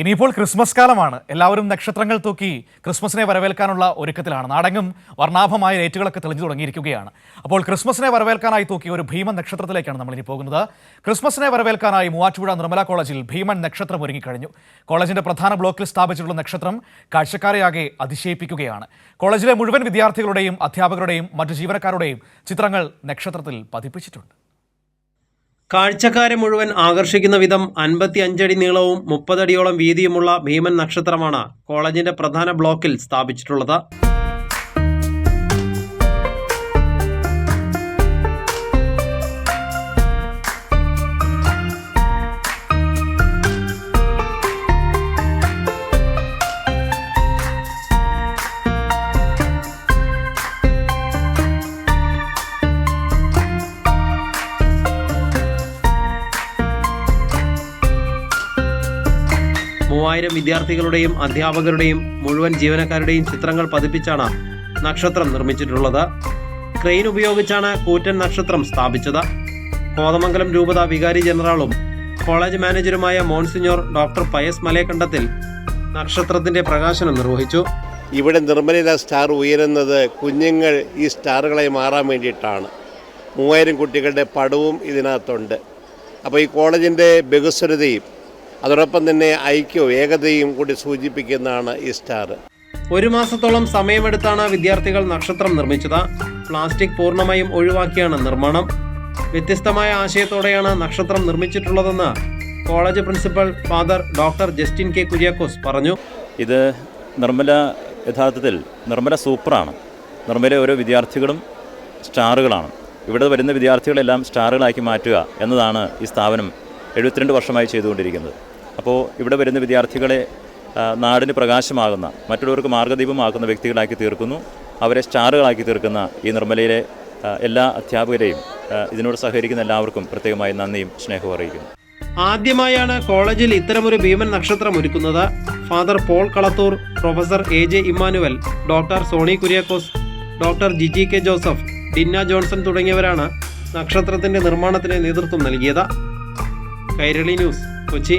ഇനിയിപ്പോൾ ക്രിസ്മസ് കാലമാണ്. എല്ലാവരും നക്ഷത്രങ്ങൾ തൂക്കി ക്രിസ്മസിനെ വരവേൽക്കാനുള്ള ഒരുക്കത്തിലാണ്. നാടെങ്ങും വർണ്ണാഭമായ ലൈറ്റുകളൊക്കെ തെളിഞ്ഞു തുടങ്ങിയിരിക്കുകയാണ്. അപ്പോൾ ക്രിസ്മസിനെ വരവേൽക്കാനായി തൂക്കിയ ഒരു ഭീമൻ നക്ഷത്രത്തിലേക്കാണ് നമ്മളിനി പോകുന്നത്. ക്രിസ്മസിനെ വരവേൽക്കാനായി മൂവാറ്റുപുഴ നിർമ്മല കോളേജിൽ ഭീമൻ നക്ഷത്രം ഒരുങ്ങിക്കഴിഞ്ഞു. കോളേജിന്റെ പ്രധാന ബ്ലോക്കിൽ സ്ഥാപിച്ചിട്ടുള്ള നക്ഷത്രം കാഴ്ചക്കാരെയാകെ അതിശയിപ്പിക്കുകയാണ്. കോളേജിലെ മുഴുവൻ വിദ്യാർത്ഥികളുടെയും അധ്യാപകരുടെയും മറ്റു ജീവനക്കാരുടെയും ചിത്രങ്ങൾ നക്ഷത്രത്തിൽ പതിപ്പിച്ചിട്ടുണ്ട്. കാഴ്ചക്കാരെ മുഴുവൻ ആകർഷിക്കുന്ന വിധം 55 അടി നീളവും 30 അടിയോളം വീതിയുമുള്ള ഭീമൻ നക്ഷത്രമാണ് കോളേജിന്റെ പ്രധാന ബ്ലോക്കിൽ സ്ഥാപിച്ചിട്ടുള്ളത്. മൂവായിരം വിദ്യാർത്ഥികളുടെയും അധ്യാപകരുടെയും മുഴുവൻ ജീവനക്കാരുടെയും ചിത്രങ്ങൾ പതിപ്പിച്ചാണ് നക്ഷത്രം നിർമ്മിച്ചിട്ടുള്ളത്. ക്രെയിൻ ഉപയോഗിച്ചാണ് കൂറ്റൻ നക്ഷത്രം സ്ഥാപിച്ചത്. കോതമംഗലം രൂപത വികാരി ജനറാളും കോളേജ് മാനേജറുമായ മോൺസിഞ്ഞോർ ഡോക്ടർ പയസ് മലേക്കണ്ടത്തിൽ നക്ഷത്രത്തിന്റെ പ്രകാശനം നിർവഹിച്ചു. ഇവിടെ നിർമ്മല സ്റ്റാർ ഉയരുന്നത് കുഞ്ഞുങ്ങൾ ഈ സ്റ്റാറുകളായി മാറാൻ വേണ്ടിയിട്ടാണ്. 3000 കുട്ടികളുടെ പടവും ഇതിനകത്തുണ്ട്. അപ്പോൾ ഈ കോളേജിൻ്റെ ബഹുസ്വരതയും അതോടൊപ്പം തന്നെ ഐക്യവും ഏകതയും കൂടി സൂചിപ്പിക്കുന്നതാണ് ഈ സ്റ്റാർ. 1 മാസത്തോളം സമയമെടുത്താണ് വിദ്യാർത്ഥികൾ നക്ഷത്രം നിർമ്മിച്ചത്. പ്ലാസ്റ്റിക് പൂർണ്ണമായും ഒഴിവാക്കിയാണ് നിർമ്മാണം. വ്യത്യസ്തമായ ആശയത്തോടെയാണ് നക്ഷത്രം നിർമ്മിച്ചിട്ടുള്ളതെന്ന് college principal father doctor Justin K Kuriakose പറഞ്ഞു. ഇത് നിർമ്മല യഥാർത്ഥത്തിൽ നിർമ്മല സൂപ്പറാണ്. നിർമ്മല ഓരോ വിദ്യാർത്ഥികളും സ്റ്റാറുകളാണ്. ഇവിടെ വരുന്ന വിദ്യാർത്ഥികളെല്ലാം സ്റ്റാറുകളാക്കി മാറ്റുക എന്നതാണ് ഈ സ്ഥാപനം 72 വർഷമായി ചെയ്തുകൊണ്ടിരിക്കുന്നത്. അപ്പോൾ ഇവിടെ വരുന്ന വിദ്യാർത്ഥികളെ നാടിന് പ്രകാശമാകുന്ന, മറ്റുള്ളവർക്ക് മാർഗ്ഗദീപമാക്കുന്ന വ്യക്തികളാക്കി തീർക്കുന്നു. അവരെ സ്റ്റാറുകളാക്കി തീർക്കുന്ന ഈ നിർമ്മലയിലെ എല്ലാ അധ്യാപകരെയും ഇതിനോട് സഹകരിക്കുന്ന എല്ലാവർക്കും പ്രത്യേകമായി നന്ദിയും സ്നേഹവും അറിയിക്കുന്നു. ആദ്യമായാണ് കോളേജിൽ ഇത്തരമൊരു ഭീമൻ നക്ഷത്രം ഒരുക്കുന്നത്. Father Paul Kalathoor, professor AJ Emmanuel, doctor Sony Kuriakose, doctor Jiji K Joseph, Dinna Johnson തുടങ്ങിയവരാണ് നക്ഷത്രത്തിന്റെ നിർമ്മാണത്തിന് നേതൃത്വം നൽകിയത്. കൈരളി ന്യൂസ്, കൊച്ചി.